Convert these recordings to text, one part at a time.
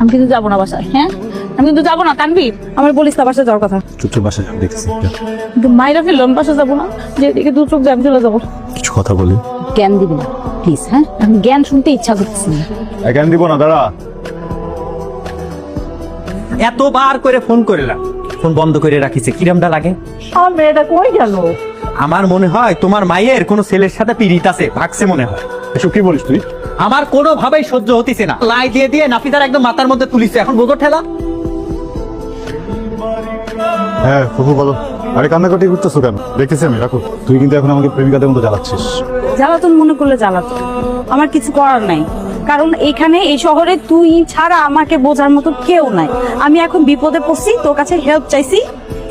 আমি কিন্তু যাবো না বাসায়। হ্যাঁ, আমি কিন্তু যাবো না। তানভীর, আমার বলিস না বাসায় যাওয়ার কথা। চুপচাপ বাসায় যাও, দেখতেছি। কিন্তু মাইরা ফেললাম, বাসায় যাবো না। যেদিকে দু চোখ আমি চলে যাবো। কিছু কথা বলি। জ্ঞান দিবি না প্লিজ। হ্যাঁ, আমি জ্ঞান শুনতে ইচ্ছা করতেছি না। কেন দিব না, দাঁড়া। এতবার করে ফোন করিলাম, ফোন বন্ধ করে রাখিছে, কিরমটা লাগে? আমার মেয়েটা কই গেল? আমার মনে হয় তোমার মায়ের কোনো ছেলের সাথে পীড়িত আছে, ভাগছে মনে হয়। এসব কি বলিস তুই? আমার কোনোভাবেই সহ্য হতিছে না। লাই দিয়ে দিয়ে নাফিদার একদম মাথার মধ্যে তুলিছে, এখন বোঝো ঠেলা। হ্যাঁ ফুফু বলো। আরে কান্নাকাটি করতেছো কেন? দেখতেছি আমি, রাখো। তুই কিন্তু এখন আমাকে প্রেমিকাদের মতো জ্বালাচ্ছিস। জ্বালাতন মনে করলে জ্বালাতন, আমার কিছু করার নাই। কারণ এখানে এই শহরে তুই ছাড়া আমাকে বোঝার মতো কেউ নাই। আমি এখন বিপদে পড়ছি, তোর কাছে হেল্প চাইছি,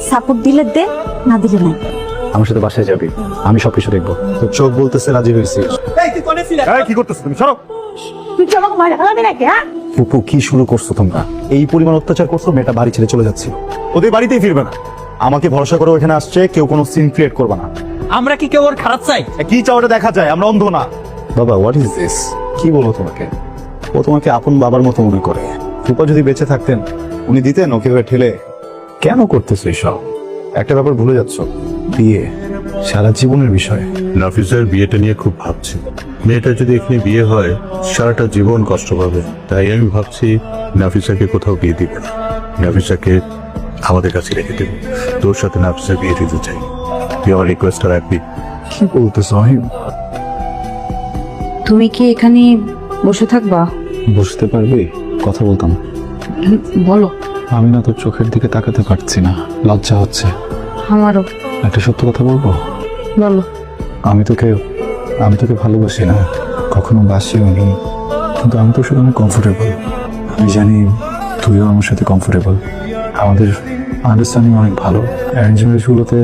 সাপোর্ট দিলে দে, না দিলে নাই। আমার সাথে বাসায় যাবি, আমি সবকিছু দেখবো। তোর চোখ বলতেছে রাজি হয়েছিস। এই তুই কোনে ছিলি? কি করতেছ তুমি? সরো। তুই কি আমাকে মারা ফেলাবি নাকি? হ্যাঁ, ফুপু কি শুরু করছো তোমরা? এই পরিমাণ অত্যাচার করছো, মেয়েটা বাড়ি ছেড়ে চলে যাচ্ছে। ওদের বাড়িতেই ফিরবে না। আমাকে ভরসা করে এখানে আসছে, কেউ কোনো সিন ক্রিয়েট করবে না। আমরা কি কেউ ওর খারাপ চাই? কি চাও ওটা দেখা যায়, আমরা অন্ধ না। বাবা হোয়াট ইজ দিস? কি বলো তোমাকে? ও তোমাকে আপন বাবার মতো মনে করে। ফুপা যদি বেঁচে থাকতেন, উনি দিতেন ওকে ঠেলে। কেন করতেছো এসব? একটা ব্যাপার ভুলে যাচ্ছ, বিয়ে সারা জীবনের বিষয়। নাফিসার বিয়েটা নিয়ে খুব ভাবছি। মেয়েটা যদি এখানে বিয়ে হয়, সারাটা জীবন কষ্ট পাবে। তাই আমি ভাবছি নাফিসাকে কোথাও বিয়ে দিব না, নাফিসাকে আমাদের কাছে রেখে দেব। তোর সাথে নাফিসার বিয়ে দিতে চাই। তুই আমার রিকোয়েস্টটা রাখবি? কি বলতেছো? তুমি কি এখানে বসে থাকবা? বসতে পারবি? কথা বলতাম। বলো। আমি না তোর চোখের দিকে তাকাতে পারছি না, লজ্জা হচ্ছে। আমারও। একটা সত্য কথা বলবো? বলো। আমি তোকে ভালোবাসি না, কখনো বাসিও নি, কিন্তু আমি তোর সাথে অনেক কমফোর্টেবল। আমি জানি তুইও আমার সাথে কমফোর্টেবল। আমাদের আন্ডারস্ট্যান্ডিং অনেক ভালো। অ্যারেঞ্জ ম্যারেজগুলোতে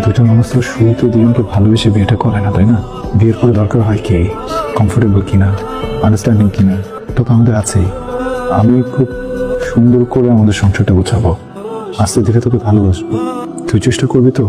দুটো মানুষ তো শুরু তো দুজনকে ভালোবেসে বিয়েটা করে না, তাই না? বিয়ের পরে দরকার হয় কি কমফোর্টেবল কিনা, আন্ডারস্ট্যান্ডিং কিনা। তো আমাদের আছেই। আমি খুব সুন্দর করে আমাদের সংসারটা গোছাবো, আস্তে ধীরে তোকে ভালোবাসবো। তুই চেষ্টা করবি তো?